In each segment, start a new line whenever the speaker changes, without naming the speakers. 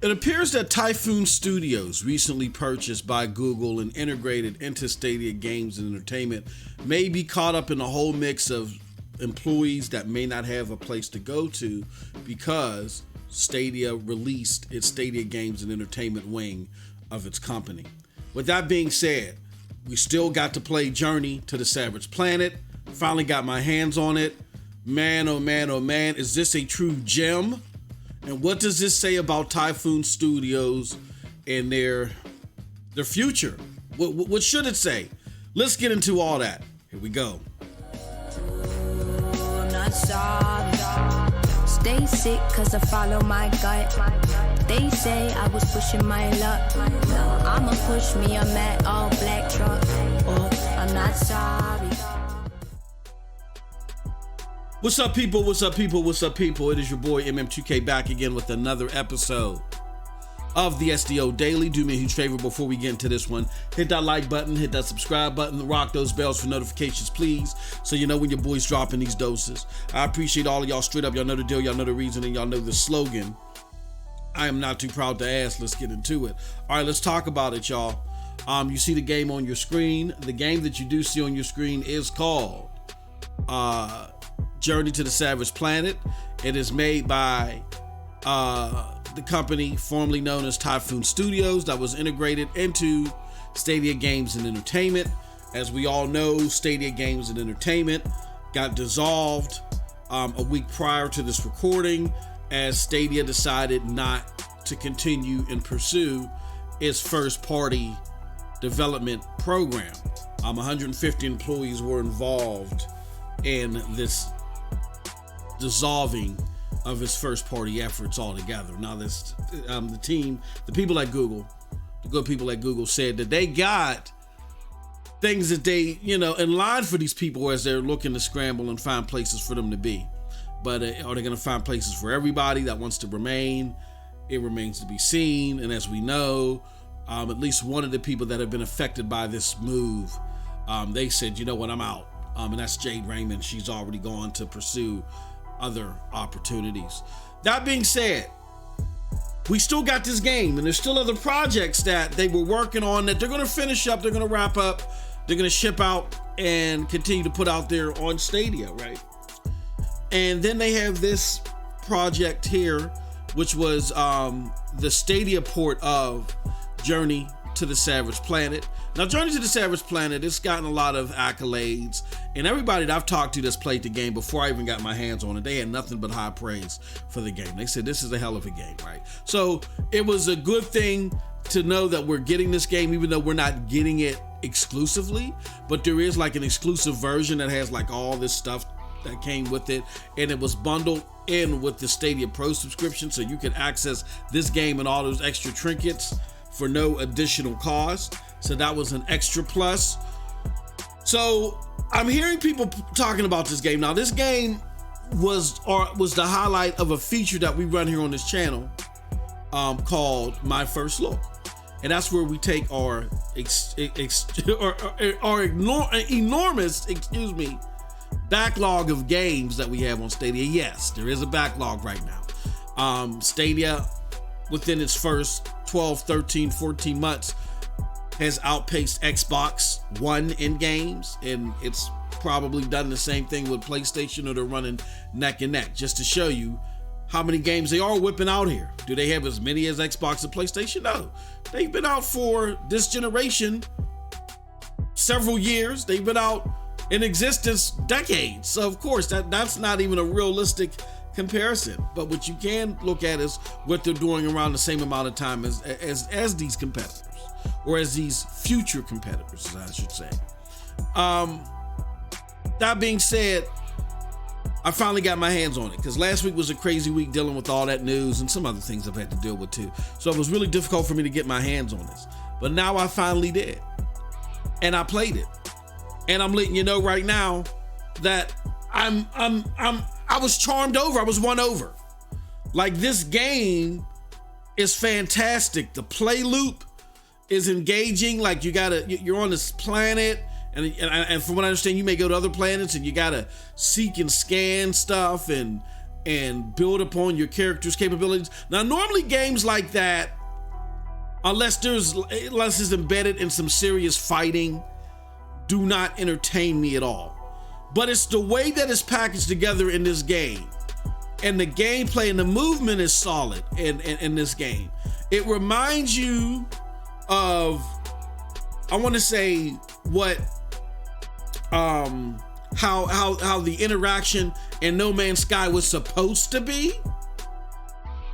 It appears that Typhoon Studios, recently purchased by Google and integrated into Stadia Games and Entertainment, may be caught up in a whole mix of employees that may not have a place to go to because Stadia released its Stadia Games and Entertainment wing of its company. With that being said, we still got to play Journey to the Savage Planet. Finally got my hands on it. Man, oh man, oh man, is this a true gem? And what does this say about Typhoon Studios and their future? What should it say? Let's get into all that. Here we go.
I'm not sorry. Stay sick cause I follow my gut. They say I was pushing my luck. I'ma push me a matte all black truck. I'm not sorry.
What's up, people? What's up, people? What's up, people? It is your boy MM2K back again with another episode of the SDO Daily. Do me a huge favor before we get into this one. Hit that like button, hit that subscribe button, rock those bells for notifications, please, so you know when your boy's dropping these doses. I appreciate all of y'all straight up. Y'all know the deal, y'all know the reason, and y'all know the slogan. I am not too proud to ask. Let's get into it. All right, let's talk about it, y'all. You see the game on your screen. The game that you do see on your screen is called Journey to the Savage Planet. It is made by the company formerly known as Typhoon Studios that was integrated into Stadia Games and Entertainment. As we all know, Stadia Games and Entertainment got dissolved a week prior to this recording as Stadia decided not to continue and pursue its first-party development program. 150 employees were involved in this dissolving of its first-party efforts altogether. Now, this the people at Google, the good people at Google, said that they got things that they, in line for these people as they're looking to scramble and find places for them to be. But are they going to find places for everybody that wants to remain? It remains to be seen. And as we know, at least one of the people that have been affected by this move, they said, you know what, I'm out. And that's Jade Raymond. She's already gone to pursue other opportunities. That being said, we still got this game, and there's still other projects that they were working on that they're going to finish up, they're going to wrap up, they're going to ship out and continue to put out there on Stadia, right? And then they have this project here, which was the Stadia port of Journey to the Savage Planet. Now, Journey to the Savage Planet, it's gotten a lot of accolades, and everybody that I've talked to that's played the game before I even got my hands on it, they had nothing but high praise for the game. They said this is a hell of a game, right? So it was a good thing to know that we're getting this game, even though we're not getting it exclusively, but there is like an exclusive version that has like all this stuff that came with it, and it was bundled in with the Stadia Pro subscription, so you can access this game and all those extra trinkets for no additional cost. So that was an extra plus. So I'm hearing people talking about this game. Now, this game was the highlight of a feature that we run here on this channel called My First Look. And that's where we take our enormous backlog of games that we have on Stadia. Yes, there is a backlog right now. Stadia, within its first 12, 13, 14 months, has outpaced Xbox One in games, and it's probably done the same thing with PlayStation, or they're running neck and neck, just to show you how many games they are whipping out here. Do they have as many as Xbox and PlayStation? No. They've been out for this generation several years. They've been out in existence decades. So of course that's not even a realistic comparison. But what you can look at is what they're doing around the same amount of time as these competitors, or as these future competitors, I should say. That being said, I finally got my hands on it, because last week was a crazy week dealing with all that news and some other things I've had to deal with too. So it was really difficult for me to get my hands on this. But now I finally did. And I played it. And I'm letting you know right now that I was charmed over. I was won over. Like, this game is fantastic. The play loop is engaging. Like, you're on this planet, and from what I understand, you may go to other planets and you gotta seek and scan stuff, and and build upon your character's capabilities. Now, normally games like that, unless it's embedded in some serious fighting, do not entertain me at all. But it's the way that it's packaged together in this game, and the gameplay and the movement is solid in this game. It reminds you of, I want to say, what how the interaction in No Man's Sky was supposed to be.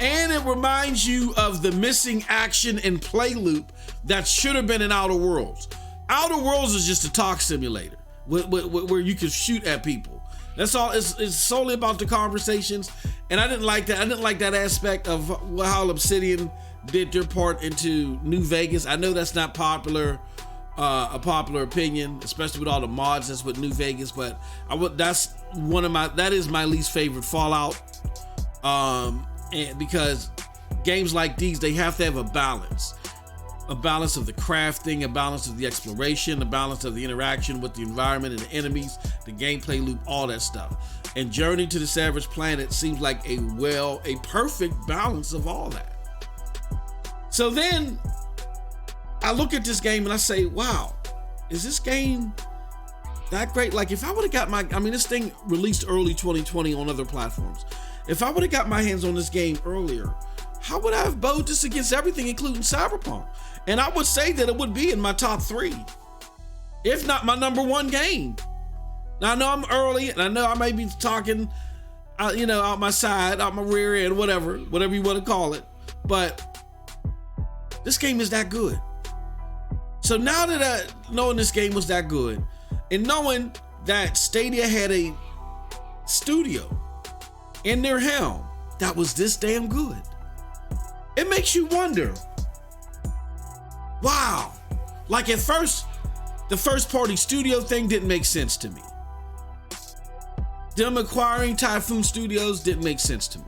And it reminds you of the missing action and play loop that should have been in Outer Worlds. Outer Worlds is just a talk simulator where you can shoot at people. That's all. It's solely about the conversations. And I didn't like that. I didn't like that aspect of how Obsidian did their part into New Vegas. I know that's not a popular opinion, especially with all the mods that's with New Vegas, but that is my least favorite Fallout. And because games like these, they have to have a balance of the crafting, a balance of the exploration, a balance of the interaction with the environment and the enemies, the gameplay loop, all that stuff. And Journey to the Savage Planet seems like a perfect balance of all that. So then I look at this game and I say, wow, is this game that great? Like, if I would have got this thing released early 2020 on other platforms. If I would have got my hands on this game earlier, how would I have bowed this against everything, including Cyberpunk? And I would say that it would be in my top 3, if not my number 1 game. Now, I know I'm early, and I know I may be talking, out my side, out my rear end, whatever you want to call it. But this game is that good. So now that knowing this game was that good, and knowing that Stadia had a studio in their helm that was this damn good, it makes you wonder, wow, like at first, the first party studio thing didn't make sense to me. Them acquiring Typhoon Studios didn't make sense to me.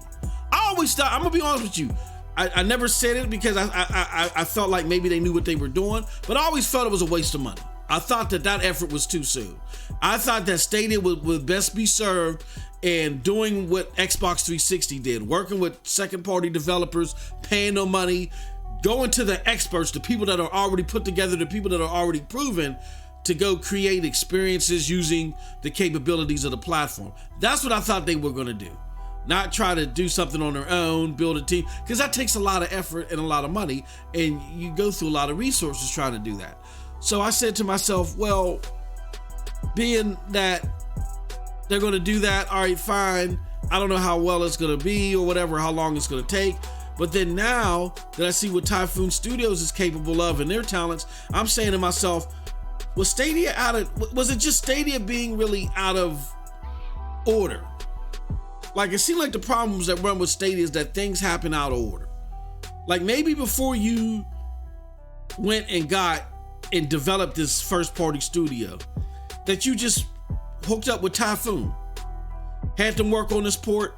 I always thought, I'm gonna be honest with you, I never said it because I felt like maybe they knew what they were doing, but I always felt it was a waste of money. I thought that effort was too soon. I thought that Stadia would best be served in doing what Xbox 360 did, working with second-party developers, paying them money, going to the experts, the people that are already put together, the people that are already proven, to go create experiences using the capabilities of the platform. That's what I thought they were going to do. Not try to do something on their own, build a team, because that takes a lot of effort and a lot of money, and you go through a lot of resources trying to do that. So I said to myself, well, being that they're going to do that, all right, fine. I don't know how well it's going to be or whatever, how long it's going to take. But then now that I see what Typhoon Studios is capable of and their talents, I'm saying to myself, was it just Stadia being really out of order? Like, it seemed like the problems that run with Stadia is that things happen out of order. Like, maybe before you went and got and developed this first party studio, that you just hooked up with Typhoon, had them work on this port,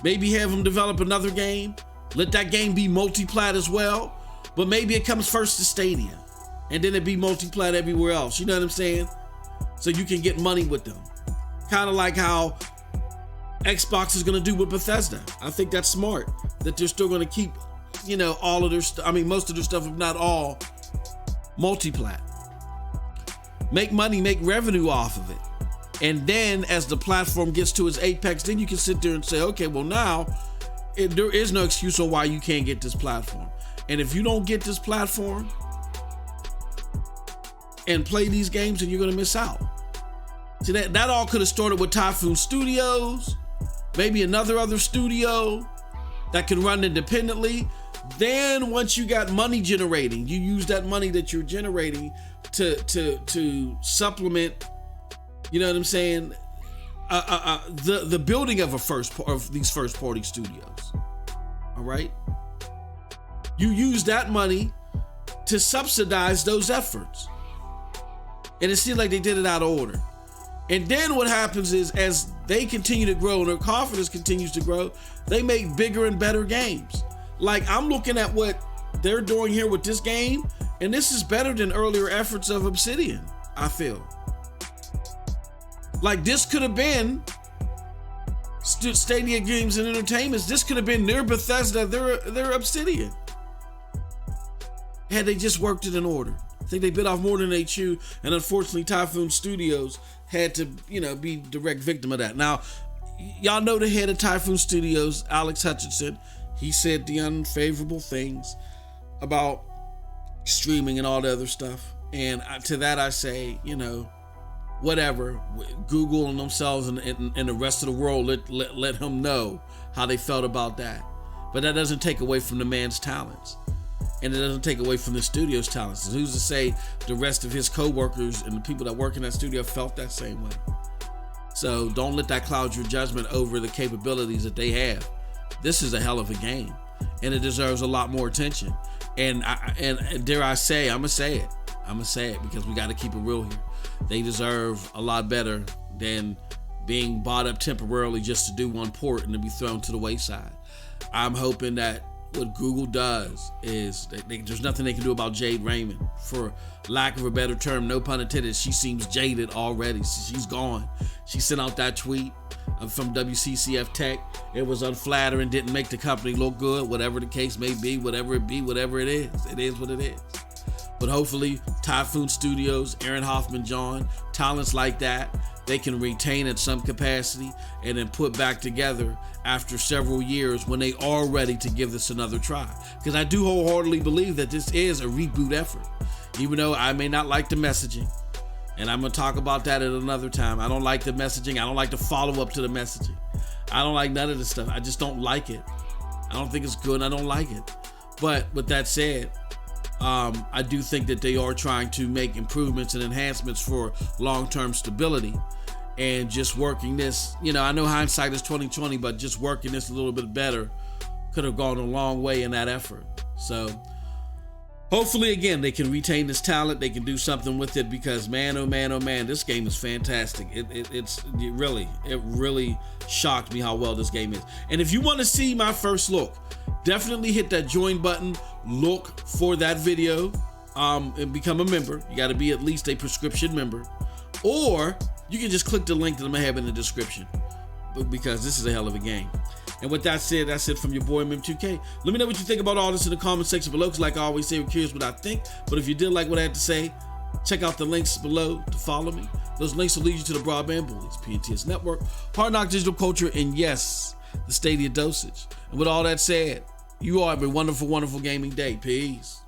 maybe have them develop another game, let that game be multi-plat as well, but maybe it comes first to Stadia, and then it be multi-plat everywhere else, you know what I'm saying? So you can get money with them. Kind of like how Xbox is going to do with Bethesda. I think that's smart, that they're still going to keep, all of their most of their stuff, if not all, multi-plat. Make money, make revenue off of it. And then as the platform gets to its apex, then you can sit there and say, okay, well now, there is no excuse on why you can't get this platform. And if you don't get this platform and play these games, then you're going to miss out. See, that all could have started with Typhoon Studios, maybe other studio that can run independently. Then once you got money generating, you use that money that you're generating to supplement, you know what I'm saying, the building of these first party studios. All right, you use that money to subsidize those efforts, and it seems like they did it out of order. And then what happens is, as they continue to grow and their confidence continues to grow, they make bigger and better games. Like, I'm looking at what they're doing here with this game, and this is better than earlier efforts of Obsidian, I feel. Like, this could have been Stadia Games and Entertainments. This could have been their Bethesda, their Obsidian, had they just worked it in order. I think they bit off more than they chewed, and unfortunately Typhoon Studios had to, be direct victim of that. Now, y'all know the head of Typhoon Studios, Alex Hutchinson. He said the unfavorable things about streaming and all the other stuff. And to that I say, whatever. Google and themselves and the rest of the world let him know how they felt about that. But that doesn't take away from the man's talents. And it doesn't take away from the studio's talents. Who's to say the rest of his co-workers and the people that work in that studio felt that same way? So don't let that cloud your judgment over the capabilities that they have. This is a hell of a game, and it deserves a lot more attention. And dare I say, I'm gonna say it because we got to keep it real here. They deserve a lot better than being bought up temporarily just to do one port and to be thrown to the wayside. I'm hoping that what Google does is that there's nothing they can do about Jade Raymond. For lack of a better term, no pun intended, she seems jaded already. She's gone. She sent out that tweet from WCCF Tech. It was unflattering, didn't make the company look good, whatever the case may be, whatever it is. It is what it is. But hopefully Typhoon Studios, Aaron Hoffman, John, talents like that, they can retain at some capacity and then put back together after several years when they are ready to give this another try. Because I do wholeheartedly believe that this is a reboot effort. Even though I may not like the messaging, and I'm going to talk about that at another time. I don't like the messaging. I don't like the follow-up to the messaging. I don't like none of this stuff. I just don't like it. I don't think it's good. I don't like it. But with that said, I do think that they are trying to make improvements and enhancements for long-term stability, and just working this, I know hindsight is 2020, but just working this a little bit better could have gone a long way in that effort. So hopefully, again, they can retain this talent. They can do something with it, because man, oh man, this game is fantastic. It really shocked me how well this game is. And if you want to see my first look, definitely hit that join button. Look for that video and become a member. You got to be at least a prescription member, or you can just click the link that I'm gonna have in the description, because this is a hell of a game. And with that said, that's it from your boy Mim2K. Let me know what you think about all this in the comment section below, because like I always say, we're curious what I think. But if you did like what I had to say, check out the links below to follow me. Those links will lead you to the Broadband Bullies, PNTS Network, Hard Knock Digital Culture, and yes, the Stadia Dosage. And with all that said, you all have a wonderful, wonderful gaming day. Peace.